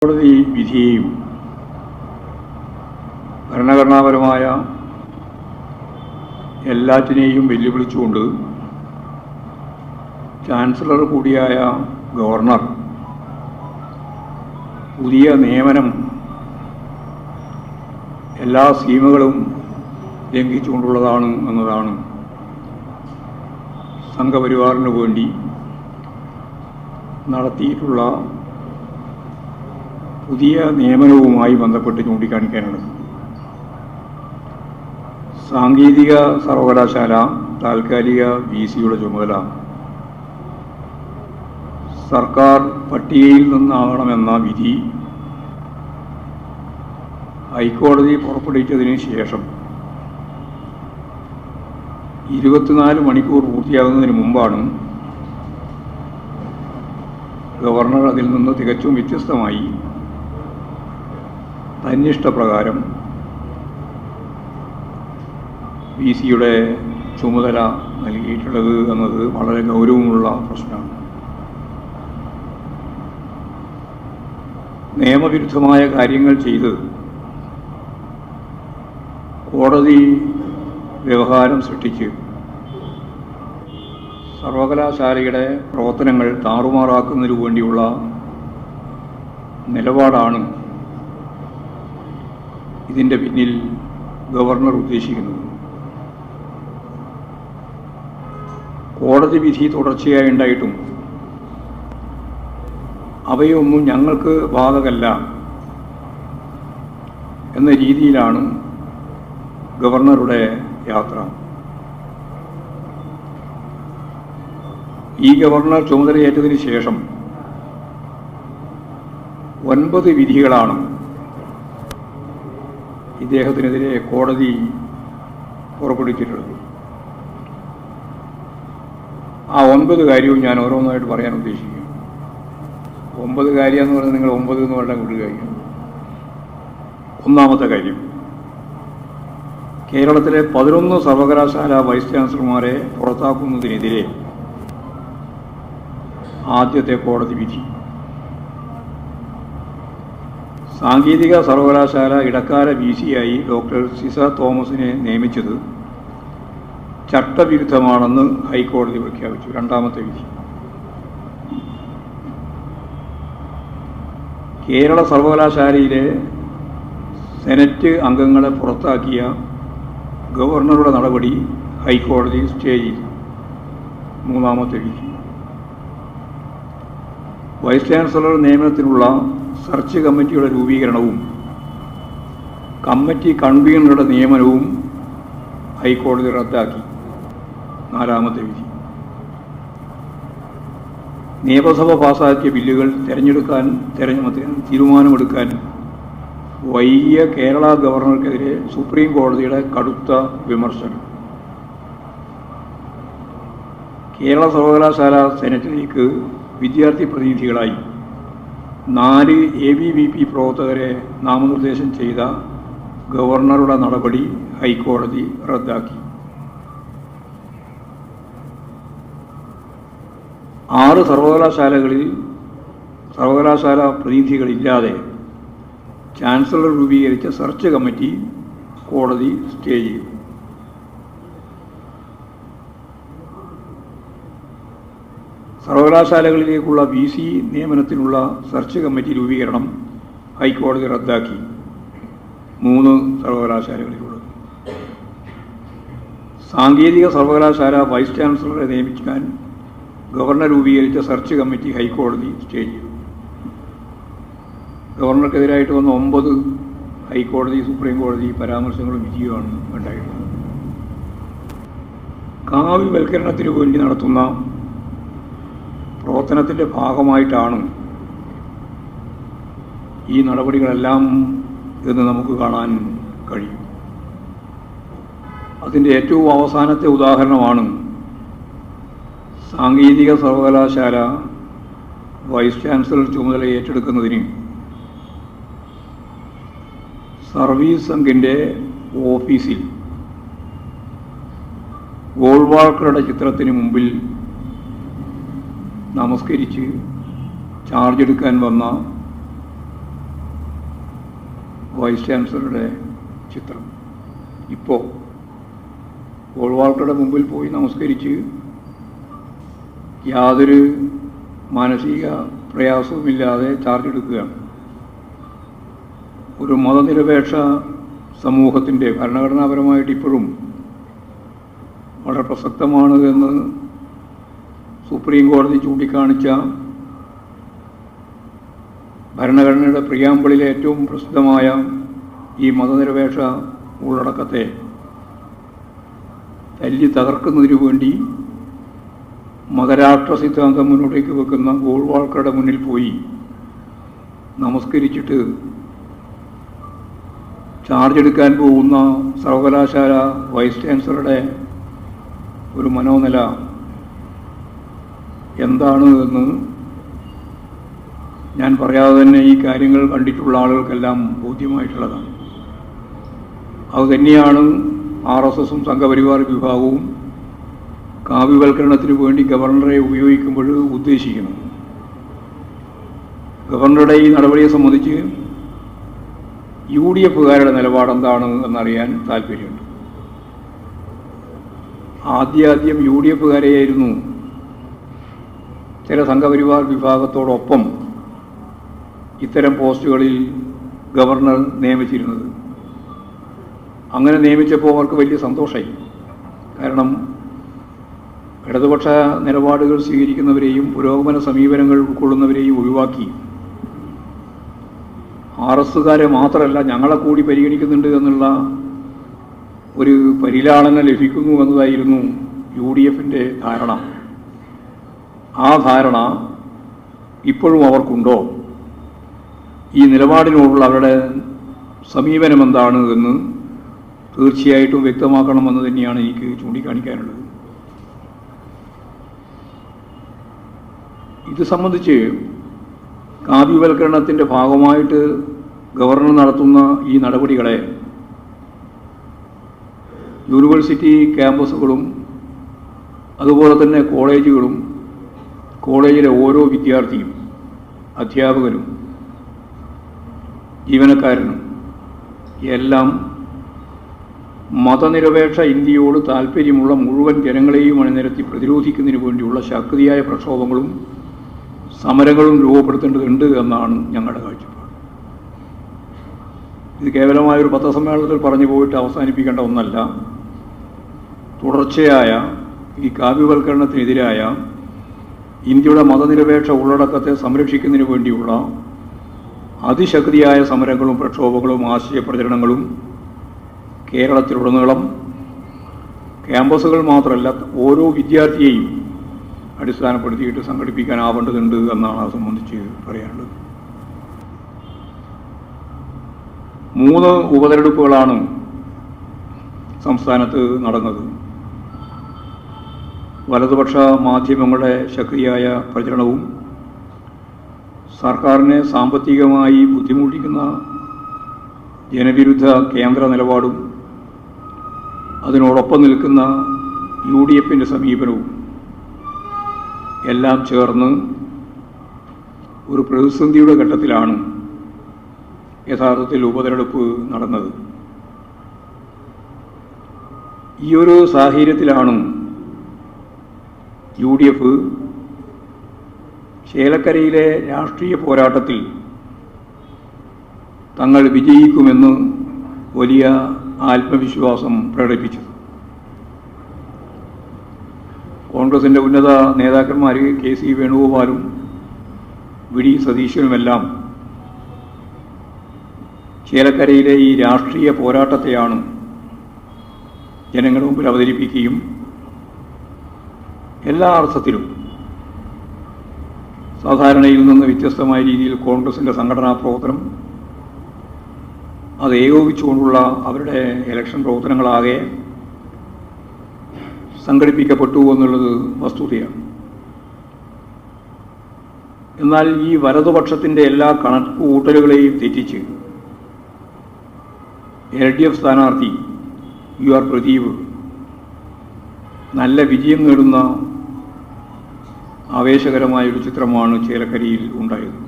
കോടതി വിധിയെയും ഭരണഘടനാപരമായ എല്ലാറ്റിനെയും വെല്ലുവിളിച്ചുകൊണ്ട് ചാൻസലർ കൂടിയായ ഗവർണർ പുതിയ നിയമനം എല്ലാ സീമകളും ലംഘിച്ചുകൊണ്ടുള്ളതാണ് എന്നതാണ് സംഘപരിവാറിന് വേണ്ടി നടത്തിയിട്ടുള്ള പുതിയ നിയമനവുമായി ബന്ധപ്പെട്ട് ചൂണ്ടിക്കാണിക്കാനുള്ളത്. സാങ്കേതിക സർവകലാശാല താൽക്കാലിക VC-യുടെ ചുമതല സർക്കാർ പട്ടികയിൽ നിന്നാകണമെന്ന വിധി ഹൈക്കോടതി പുറപ്പെടുവിച്ചതിന് ശേഷം 24 മണിക്കൂർ പൂർത്തിയാകുന്നതിന് മുമ്പാണ് ഗവർണർ അതിൽ നിന്ന് തികച്ചും വ്യത്യസ്തമായി തന്നിഷ്ടപ്രകാരം VC-യുടെ ചുമതല നൽകിയിട്ടുള്ളത് എന്നത് വളരെ ഗൗരവമുള്ള പ്രശ്നമാണ്. നിയമവിരുദ്ധമായ കാര്യങ്ങൾ ചെയ്ത് കോടതി വ്യവഹാരം സൃഷ്ടിച്ച് സർവകലാശാലയുടെ പ്രവർത്തനങ്ങൾ താറുമാറാക്കുന്നതിനു വേണ്ടിയുള്ള നിലപാടാണ് ഇതിൻ്റെ പിന്നിൽ ഗവർണർ ഉദ്ദേശിക്കുന്നത്. കോടതി വിധി തുടർച്ചയായി ഉണ്ടായിട്ടും അവയൊന്നും ഞങ്ങൾക്ക് ബാധകമല്ല എന്ന രീതിയിലാണ് ഗവർണറുടെ യാത്ര. ഈ ഗവർണർ ചുമതലയേറ്റതിന് ശേഷം 9 വിധികളാണ് ഇദ്ദേഹത്തിനെതിരെ കോടതി പുറപ്പെടുവിച്ചിട്ടുള്ളത്. ആ 9 കാര്യവും ഞാൻ ഓരോന്നായിട്ട് പറയാൻ ഉദ്ദേശിക്കുന്നു. 9 കാര്യം എന്ന് പറഞ്ഞാൽ നിങ്ങൾ 9 എന്ന് പറഞ്ഞാൽ വിടുകയാണ്. ഒന്നാമത്തെ കാര്യം, കേരളത്തിലെ 11 സർവകലാശാല വൈസ് ചാൻസലർമാരെ പുറത്താക്കുന്നതിനെതിരെ ആദ്യത്തെ കോടതി വിധി. സാങ്കേതിക സർവകലാശാല ഇടക്കാല VC-യായി ഡോക്ടർ സിസ തോമസിനെ നിയമിച്ചത് ചട്ടവിരുദ്ധമാണെന്ന് ഹൈക്കോടതി പ്രഖ്യാപിച്ചു. രണ്ടാമത്തെ വിധി. കേരള സർവകലാശാലയിലെ സെനറ്റ് അംഗങ്ങളെ പുറത്താക്കിയ ഗവർണറുടെ നടപടി ഹൈക്കോടതി സ്റ്റേ ചെയ്തു. മൂന്നാമത്തെ വിധി. വൈസ് ചാൻസലർ നിയമനത്തിനുള്ള സെർച്ച് കമ്മിറ്റിയുടെ രൂപീകരണവും കമ്മിറ്റി കൺവീനറുടെ നിയമനവും ഹൈക്കോടതി റദ്ദാക്കി. നാലാമത്തെ വിധി. നിയമസഭ പാസാക്കിയ ബില്ലുകൾ തീരുമാനമെടുക്കാൻ വൈകിയ കേരള ഗവർണർക്കെതിരെ സുപ്രീം കോടതിയുടെ കടുത്ത വിമർശനം. കേരള സർവകലാശാല സെനറ്റിലേക്ക് വിദ്യാർത്ഥി പ്രതിനിധികളായി 4 ABVP പ്രവർത്തകരെ നാമനിർദ്ദേശം ചെയ്ത ഗവർണറുടെ നടപടി ഹൈക്കോടതി റദ്ദാക്കി. 6 സർവകലാശാലകളിൽ സർവകലാശാല പ്രതിനിധികളില്ലാതെ ചാൻസലർ രൂപീകരിച്ച സെർച്ച് കമ്മിറ്റി കോടതി സ്റ്റേ ചെയ്തു. സർവകലാശാലകളിലേക്കുള്ള VC നിയമനത്തിനുള്ള സെർച്ച് കമ്മിറ്റി രൂപീകരണം ഹൈക്കോടതി റദ്ദാക്കി. 3 സർവകലാശാലകളിലുള്ളത്. സാങ്കേതിക സർവകലാശാല വൈസ് ചാൻസലറെ നിയമിക്കാൻ ഗവർണർ രൂപീകരിച്ച സെർച്ച് കമ്മിറ്റി ഹൈക്കോടതി സ്റ്റേ ചെയ്തു. ഗവർണർക്കെതിരായിട്ട് വന്ന 9 ഹൈക്കോടതി സുപ്രീം കോടതി പരാമർശങ്ങളും വിധിയുമാണ് ഉണ്ടായിട്ടുള്ളത്. കാവ്യവൽക്കരണത്തിന് വേണ്ടി നടത്തുന്ന പ്രവർത്തനത്തിൻ്റെ ഭാഗമായിട്ടാണ് ഈ നടപടികളെല്ലാം എന്ന് നമുക്ക് കാണാൻ കഴിയും. അതിൻ്റെ ഏറ്റവും അവസാനത്തെ ഉദാഹരണമാണ് സാങ്കേതിക സർവകലാശാല വൈസ് ചാൻസലർ ചുമതല ഏറ്റെടുക്കുന്നതിന് സർവീസ് സംഘിൻ്റെ ഓഫീസിൽ ഗോൾവാൾക്കറുടെ ചിത്രത്തിന് മുമ്പിൽ നമസ്കരിച്ച് ചാർജ് എടുക്കാൻ വന്ന വൈസ് ചാൻസലറുടെ ചിത്രം. ഇപ്പോൾ ഗോൾവാൾക്കറുടെ മുമ്പിൽ പോയി നമസ്കരിച്ച് യാതൊരു മാനസിക പ്രയാസവുമില്ലാതെ ചാർജ് എടുക്കുകയാണ്. ഒരു മതനിരപേക്ഷ സമൂഹത്തിൻ്റെ ഭരണഘടനാപരമായിട്ട് ഇപ്പോഴും വളരെ പ്രസക്തമാണ് എന്ന് സുപ്രീം കോടതി ചൂണ്ടിക്കാണിച്ച ഭരണഘടനയുടെ പ്രിയാമ്പിളിലെ ഏറ്റവും പ്രസിദ്ധമായ ഈ മതനിരപേക്ഷ ഉള്ളടക്കത്തെ തല്ലി തകർക്കുന്നതിനു വേണ്ടി മതരാഷ്ട്ര സിദ്ധാന്തം മുന്നോട്ടേക്ക് വെക്കുന്ന ഗോൾവാൾക്കറുടെ മുന്നിൽ പോയി നമസ്കരിച്ചിട്ട് ചാർജ് എടുക്കാൻ പോകുന്ന സർവകലാശാല വൈസ് ചാൻസലറുടെ ഒരു മനോനില എന്താണ് എന്ന് ഞാൻ പറയാതെ തന്നെ ഈ കാര്യങ്ങൾ കണ്ടിട്ടുള്ള ആളുകൾക്കെല്ലാം ബോധ്യമായിട്ടുള്ളതാണ്. അതുതന്നെയാണ് RSSും സംഘപരിവാർ വിഭാഗവും കാവ്യവൽക്കരണത്തിന് വേണ്ടി ഗവർണറെ ഉപയോഗിക്കുമ്പോൾ ഉദ്ദേശിക്കുന്നത്. ഗവർണറുടെ ഈ നടപടിയെ സംബന്ധിച്ച് UDFകാരുടെ നിലപാടെന്താണ് എന്നറിയാൻ താല്പര്യമുണ്ട്. ആദ്യം UDFകാരെയായിരുന്നു ചില സംഘപരിവാർ വിഭാഗത്തോടൊപ്പം ഇത്തരം പോസ്റ്റുകളിൽ ഗവർണർ നിയമിച്ചിരുന്നത്. അങ്ങനെ നിയമിച്ചപ്പോൾ അവർക്ക് വലിയ സന്തോഷമായി. കാരണം ഇടതുപക്ഷ നിലപാടുകൾ സ്വീകരിക്കുന്നവരെയും പുരോഗമന സമീപനങ്ങൾ ഉൾക്കൊള്ളുന്നവരെയും ഒഴിവാക്കി RSകാരെ മാത്രമല്ല ഞങ്ങളെ കൂടി പരിഗണിക്കുന്നുണ്ട് എന്നുള്ള ഒരു പരിലാളന ലഭിക്കുന്നു എന്നതായിരുന്നു UDFൻ്റെ ധാരണ. ആ ധാരണ ഇപ്പോഴും അവർക്കുണ്ടോ? ഈ നിലപാടിനോടുള്ള അവരുടെ സമീപനം എന്താണ് എന്ന് തീർച്ചയായിട്ടും വ്യക്തമാക്കണമെന്ന് തന്നെയാണ് എനിക്ക് ചൂണ്ടിക്കാണിക്കാനുള്ളത്. ഇത് സംബന്ധിച്ച് കാവ്യവൽക്കരണത്തിൻ്റെ ഭാഗമായിട്ട് ഗവർണർ നടത്തുന്ന ഈ നടപടികളെ യൂണിവേഴ്സിറ്റി ക്യാമ്പസുകളും അതുപോലെ തന്നെ കോളേജുകളും കോളേജിലെ ഓരോ വിദ്യാർത്ഥിയും അധ്യാപകരും ജീവനക്കാരനും എല്ലാം മതനിരപേക്ഷ ഇന്ത്യയോട് താല്പര്യമുള്ള മുഴുവൻ ജനങ്ങളെയും അണിനിരത്തി പ്രതിരോധിക്കുന്നതിന് വേണ്ടിയുള്ള ശക്തിയായ പ്രക്ഷോഭങ്ങളും സമരങ്ങളും രൂപപ്പെടുത്തേണ്ടതുണ്ട് എന്നാണ് ഞങ്ങളുടെ കാഴ്ചപ്പാട്. ഇത് കേവലമായൊരു പത്രസമ്മേളനത്തിൽ പറഞ്ഞു പോയിട്ട് അവസാനിപ്പിക്കേണ്ട ഒന്നല്ല. തുടർച്ചയായ ഈ കാവ്യവൽക്കരണത്തിനെതിരായ ഇന്ത്യയുടെ മതനിരപേക്ഷ ഉള്ളടക്കത്തെ സംരക്ഷിക്കുന്നതിന് വേണ്ടിയുള്ള അതിശക്തിയായ സമരങ്ങളും പ്രക്ഷോഭങ്ങളും ആശയ പ്രചരണങ്ങളും കേരളത്തിലുടനീളം ക്യാമ്പസുകൾ മാത്രമല്ല ഓരോ വിദ്യാർത്ഥിയെയും അടിസ്ഥാനപ്പെടുത്തിയിട്ട് സംഘടിപ്പിക്കാനാവേണ്ടതുണ്ട് എന്നാണ് അത് സംബന്ധിച്ച് പറയാനുള്ളത്. 3 ഉപതെരഞ്ഞെടുപ്പുകളാണ് സംസ്ഥാനത്ത് നടന്നത്. വലതുപക്ഷ മാധ്യമങ്ങളുടെ ശക്തിയായ പ്രചരണവും സർക്കാരിനെ സാമ്പത്തികമായി ബുദ്ധിമുട്ടിക്കുന്ന ജനവിരുദ്ധ കേന്ദ്ര നിലപാടും അതിനോടൊപ്പം നിൽക്കുന്ന UDFൻ്റെ സമീപനവും എല്ലാം ചേർന്ന് ഒരു പ്രതിസന്ധിയുടെ ഘട്ടത്തിലാണ് യഥാർത്ഥത്തിൽ ഉപതെരഞ്ഞെടുപ്പ് നടന്നത്. ഈ ഒരു സാഹചര്യത്തിലാണ് UDF ചേലക്കരയിലെ രാഷ്ട്രീയ പോരാട്ടത്തിൽ തങ്ങൾ വിജയിക്കുമെന്ന് വലിയ ആത്മവിശ്വാസം പ്രകടിപ്പിച്ചത്. കോൺഗ്രസിൻ്റെ ഉന്നത നേതാക്കന്മാർ KC വേണുഗോപാലും VD സതീശനുമെല്ലാം ചേലക്കരയിലെ ഈ രാഷ്ട്രീയ പോരാട്ടത്തെയാണ് ജനങ്ങളുടെ മുമ്പിൽ അവതരിപ്പിക്കുകയും എല്ലാ അർത്ഥത്തിലും സാധാരണയിൽ നിന്ന് വ്യത്യസ്തമായ രീതിയിൽ കോൺഗ്രസിൻ്റെ സംഘടനാ പ്രവർത്തനം അത് ഏകോപിച്ചുകൊണ്ടുള്ള അവരുടെ ഇലക്ഷൻ പ്രവർത്തനങ്ങളാകെ സംഘടിപ്പിക്കപ്പെട്ടു എന്നുള്ളത് വസ്തുതയാണ്. എന്നാൽ ഈ വലതുപക്ഷത്തിൻ്റെ എല്ലാ കണക്കുകൂട്ടലുകളെയും തെറ്റിച്ച് LDF സ്ഥാനാർത്ഥി UR പ്രദീപ് നല്ല വിജയം നേടുന്ന ആവേശകരമായൊരു ചിത്രമാണ് ചേലക്കരയിൽ ഉണ്ടായത്.